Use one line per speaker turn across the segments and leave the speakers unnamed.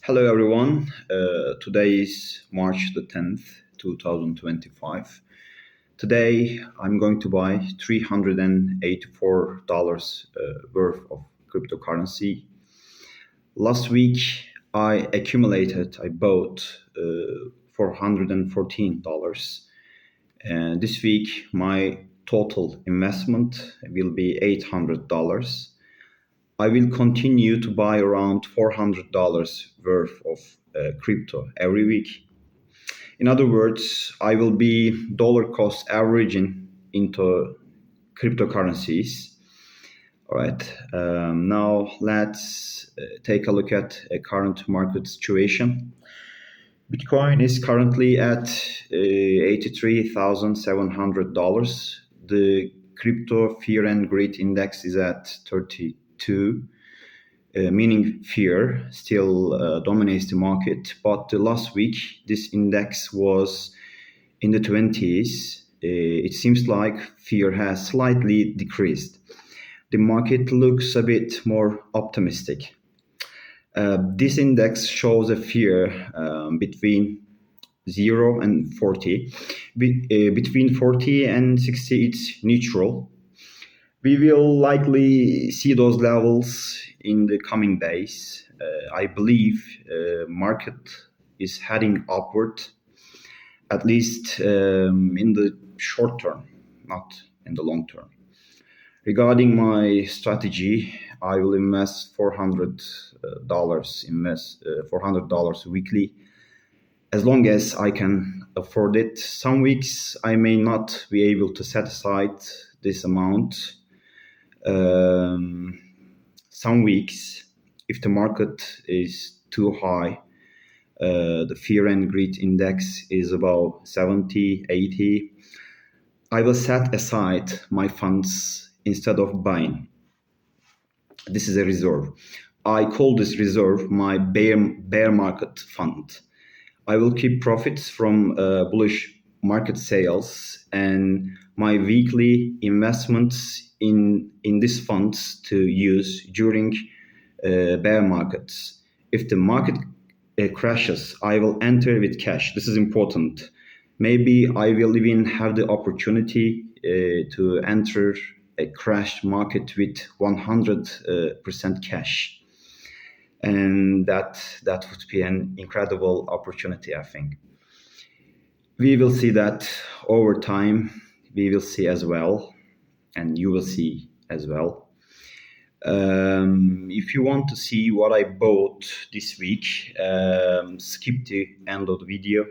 Hello, everyone. Today is March the 10th, 2025. Today, I'm going to buy $384 worth of cryptocurrency. Last week, I bought $414. And this week, my total investment will be $800. I will continue to buy around $400 worth of crypto every week. In other words, I will be dollar cost averaging into cryptocurrencies. All right. Now let's take a look at a current market situation. Bitcoin is currently at $83,700. The crypto fear and greed index is at 32, meaning fear still dominates the market. But the last week, this index was in the 20s. It seems like fear has slightly decreased. The market looks a bit more optimistic. This index shows a fear between 0 and 40. Between 40 and 60, it's neutral. We will likely see those levels in the coming days. I believe market is heading upward, at least in the short term, not in the long term. Regarding my strategy, I will invest $400 weekly, as long as I can afford it. Some weeks I may not be able to set aside this amount. Some weeks, if the market is too high, the fear and greed index is about 70, 80, I will set aside my funds instead of buying. This is a reserve. I call this reserve my bear market fund. I will keep profits from bullish market sales and my weekly investments in these funds to use during bear markets. If the market crashes, I will enter with cash. This is important. Maybe I will even have the opportunity to enter a crashed market with 100% cash. And that would be an incredible opportunity, I think. We will see that over time. We will see as well, and you will see as well. If you want to see what I bought this week, skip the end of the video.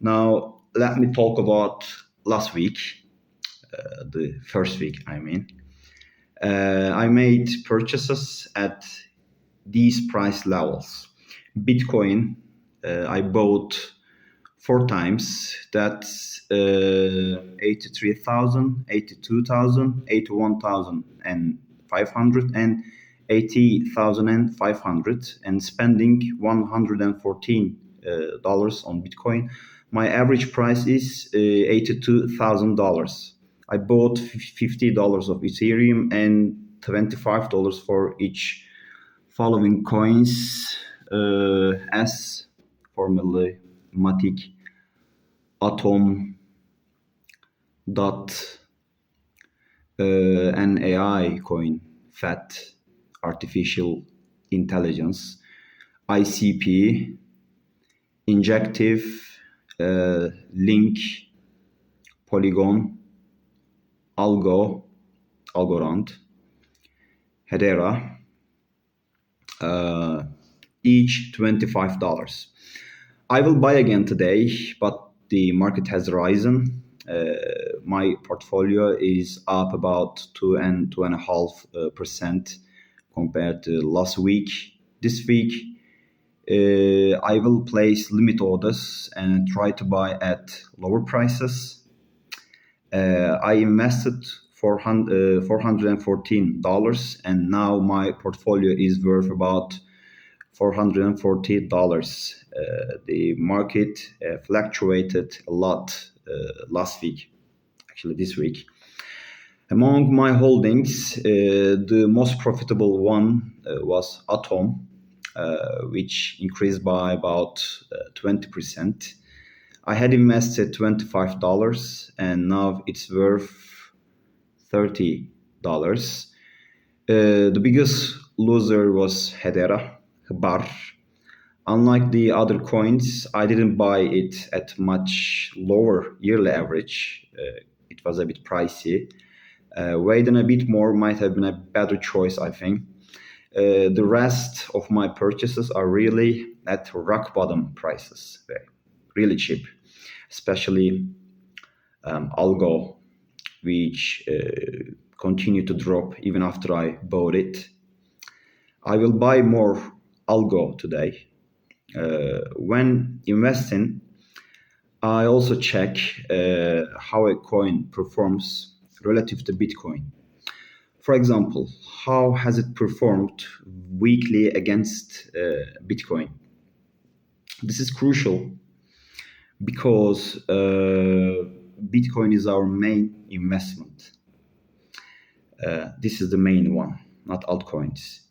Now, let me talk about last week, the first week, I mean. I made purchases at these price levels. Bitcoin, I bought 4 times. That's 83,000, 82,000, 81,500, and 80,500, and spending $114 on Bitcoin. My average price is $82,000. I bought $50 of Ethereum and $25 for each following coins: S, formerly Matic, Atom, Dot, an AI coin, FAT, Artificial Intelligence, ICP, Injective, Link, Polygon, Algorand, Hedera, each $25. I will buy again today, but the market has risen. My portfolio is up about 2 and 2.5% compared to last week. This week, I will place limit orders and try to buy at lower prices. I invested $414, and now my portfolio is worth about $440. The market fluctuated a lot last week, actually this week. Among my holdings, the most profitable one was Atom. which increased by about 20%. I had invested $25 and now it's worth $30. The biggest loser was Hedera, Bar. Unlike the other coins, I didn't buy it at much lower yearly average. It was a bit pricey. Waiting a bit more might have been a better choice, I think. The rest of my purchases are really at rock bottom prices, really cheap, especially Algo, which continue to drop even after I bought it. I will buy more Algo today. When investing, I also check how a coin performs relative to Bitcoin. For example, how has it performed weekly against Bitcoin? This is crucial because Bitcoin is our main investment. This is the main one, not altcoins.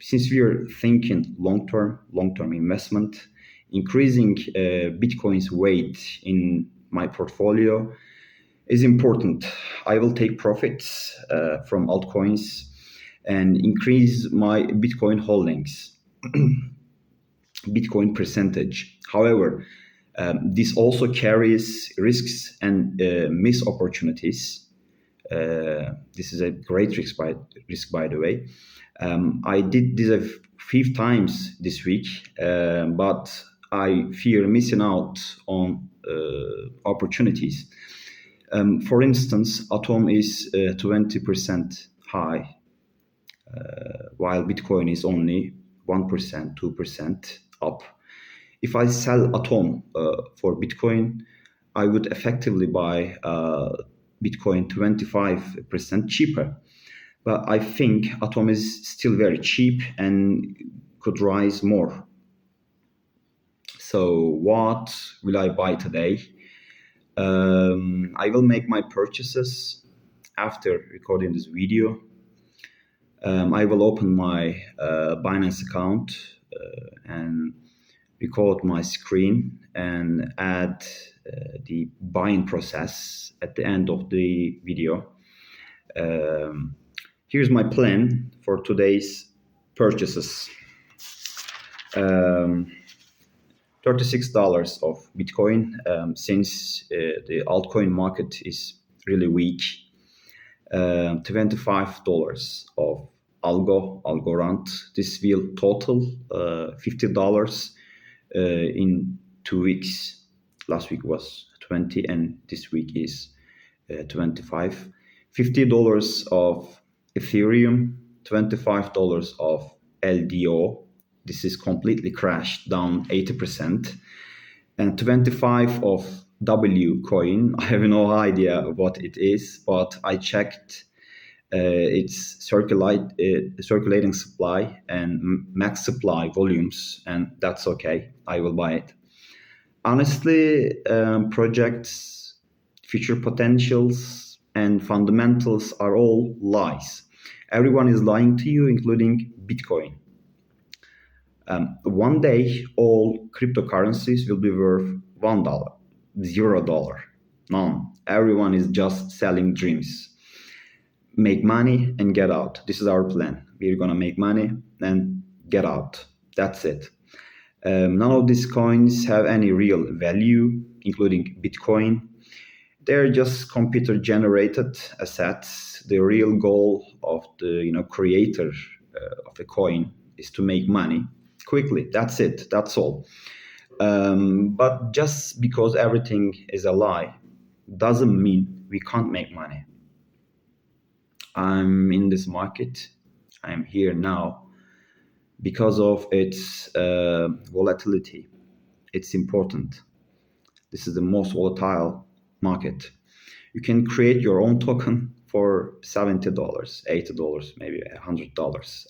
Since we are thinking long-term investment, increasing Bitcoin's weight in my portfolio is important. I will take profits from altcoins and increase my Bitcoin holdings, Bitcoin percentage. However, this also carries risks and missed opportunities. This is a great risk, by the way. I did this a few times this week, but I fear missing out on opportunities. For instance, Atom is 20% high, while Bitcoin is only 1%, 2% up. If I sell Atom for Bitcoin, I would effectively buy Bitcoin 25% cheaper. But I think Atom is still very cheap and could rise more. So what will I buy today? I will make my purchases after recording this video. I will open my Binance account and record my screen and add the buying process at the end of the video. Here's my plan for today's purchases. $36 of Bitcoin, since the altcoin market is really weak. $25 of Algorand. This will total $50 in 2 weeks. Last week was 20 and this week is 25. $50 of Ethereum, $25 of LDO. This is completely crashed down 80%. And 25 of W coin. I have no idea what it is, but I checked its circulating supply and max supply volumes, and that's okay. I will buy it. Honestly, projects, future potentials, and fundamentals are all lies. Everyone is lying to you, including Bitcoin. One day, all cryptocurrencies will be worth $1, $0, none. Everyone is just selling dreams. Make money and get out. This is our plan. We're gonna make money and get out. That's it. None of these coins have any real value, including Bitcoin. They're just computer-generated assets. The real goal of the creator of a coin is to make money quickly. That's it. That's all. But just because everything is a lie doesn't mean we can't make money. I'm in this market. I'm here now because of its volatility. It's important. This is the most volatile market. You can create your own token for $70, $80, maybe $100.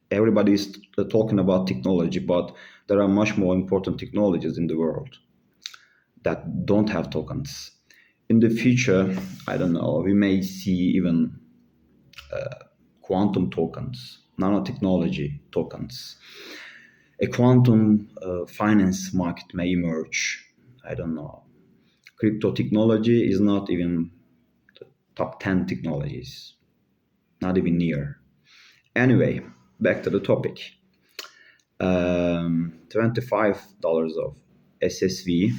Everybody is talking about technology, but there are much more important technologies in the world that don't have tokens. In the future, I don't know, we may see even quantum tokens nanotechnology tokens. A quantum finance market may emerge. I don't know. Crypto technology is not even the top 10 technologies, not even near. Anyway, back to the topic. $25 of SSV,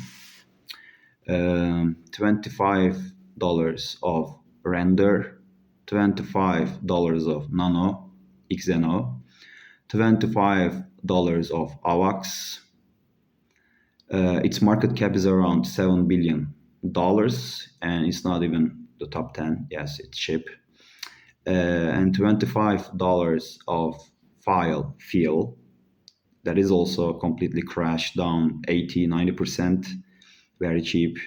$25 of Render, $25 of Nano, XNO, $25 of AVAX. Its market cap is around $7 billion, and it's not even the top 10. Yes, it's cheap. And $25 of Feel. That is also completely crashed down 80-90%, very cheap.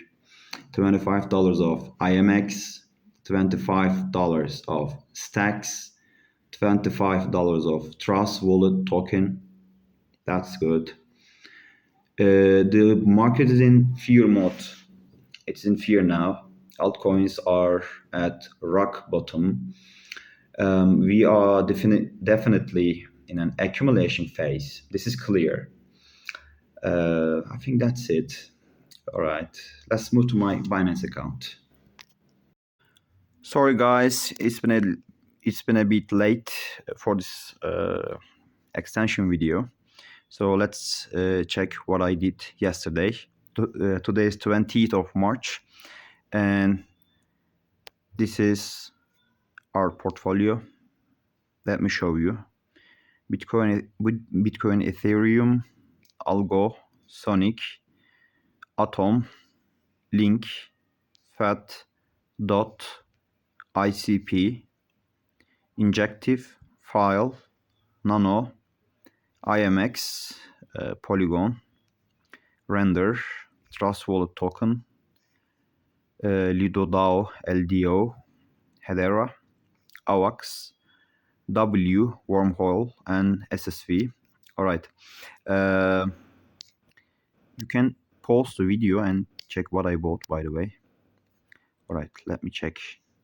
$25 of IMX, $25 of Stacks, $25 of Trust Wallet token. That's good. The market is in fear mode. It's in fear now. Altcoins are at rock bottom. We are definitely in an accumulation phase. This is clear. I think that's it. All right, let's move to my Binance account. Sorry guys, it's been a bit late for this extension video. So let's check what I did yesterday. Today is 20th of March, and this is our portfolio. Let me show you. Bitcoin, Ethereum, Algo, Sonic, Atom, Link, FAT, DOT, ICP, Injective, File, Nano, IMX, Polygon, Render, Trust Wallet Token, Lido DAO, LDO, Hedera, AVAX, W, Wormhole, and SSV. All right. You can pause the video and check what I bought, by the way. All right, let me check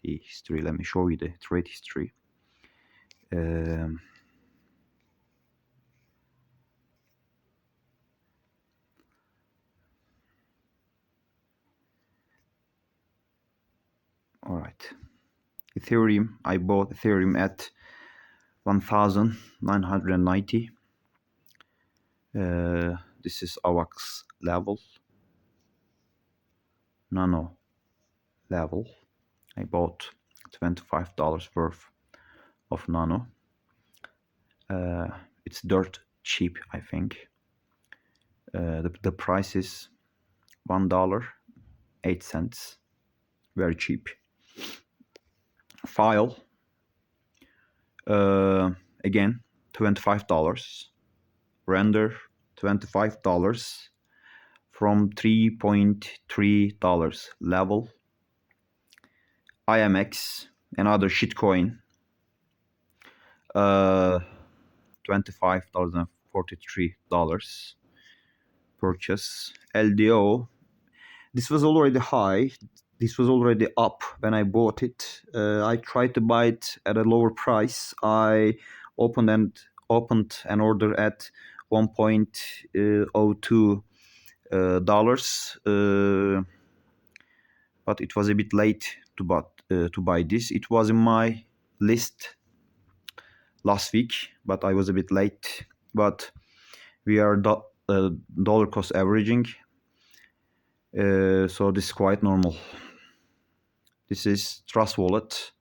the history. Let me show you the trade history. All right. Ethereum, I bought Ethereum at 1,990. This is AVAX level. Nano level. I bought $25 worth of Nano. It's dirt cheap, I think. The price is $1.08. Very cheap. File, again, $25. Render, $25 from $3.3 level. IMX, another shitcoin, $25.43 purchase. LDO, this was already high. This was already up when I bought it. I tried to buy it at a lower price. I opened an order at $1.02, but it was a bit late to buy this. It was in my list last week, but I was a bit late. But we are dollar cost averaging, so this is quite normal. This is Trust Wallet.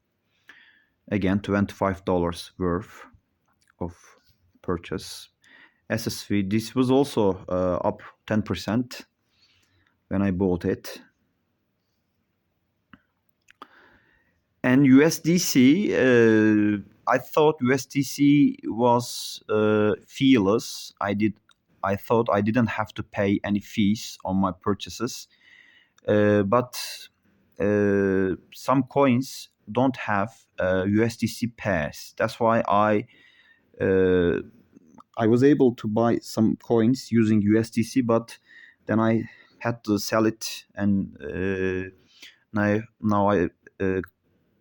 Again, $25 worth of purchase. SSV, this was also up 10% when I bought it. And USDC, I thought USDC was feeless. I thought I didn't have to pay any fees on my purchases, but some coins don't have USDC pairs. That's why I was able to buy some coins using USDC, but then I had to sell it, and now I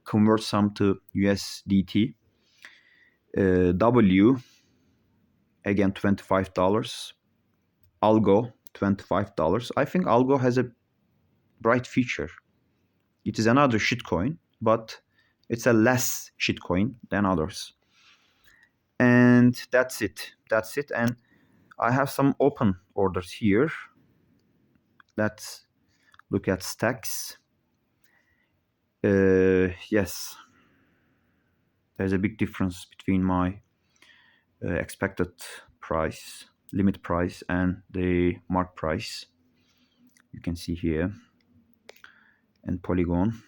convert some to USDT. W, again $25. Algo, $25. I think Algo has a bright future. It is another shitcoin, but it's a less shitcoin than others. And that's it. That's it. And I have some open orders here. Let's look at stacks. Yes, there's a big difference between my expected price, limit price, and the mark price. You can see here. And Polygon.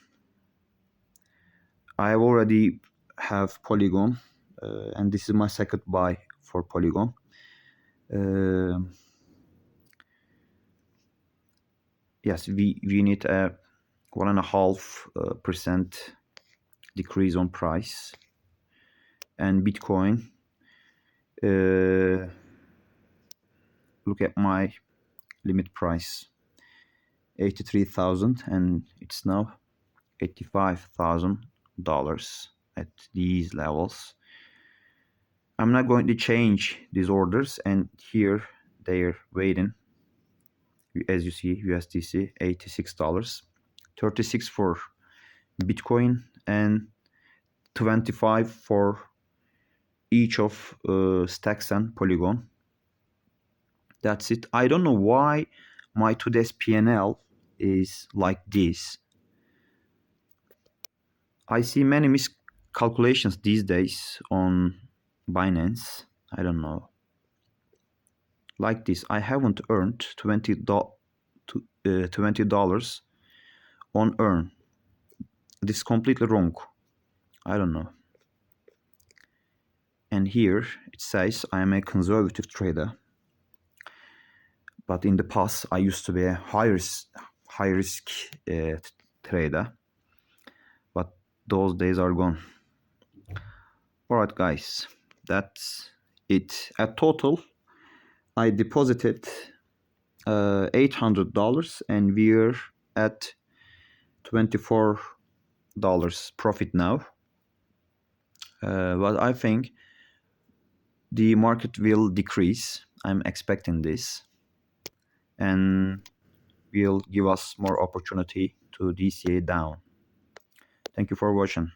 I already have Polygon, and this is my second buy for Polygon. Yes, we need a 1.5% decrease on price. And Bitcoin, look at my limit price, 83,000, and it's now $85,000 at these levels. I'm not going to change these orders, and here they're waiting. As you see, USDC $86, 36 for Bitcoin, and 25 for each of Stacks and Polygon. That's it. I don't know why my today's PNL is like this. I see many miscalculations these days on Binance. I don't know. Like this, I haven't earned $20 on earn. This is completely wrong. I don't know. And here it says I am a conservative trader. But in the past, I used to be a high risk trader. But those days are gone. Alright guys, that's it. At total, I deposited $800 and we're at $24 profit now. But I think the market will decrease. I'm expecting this, and will give us more opportunity to DCA down. Thank you for watching.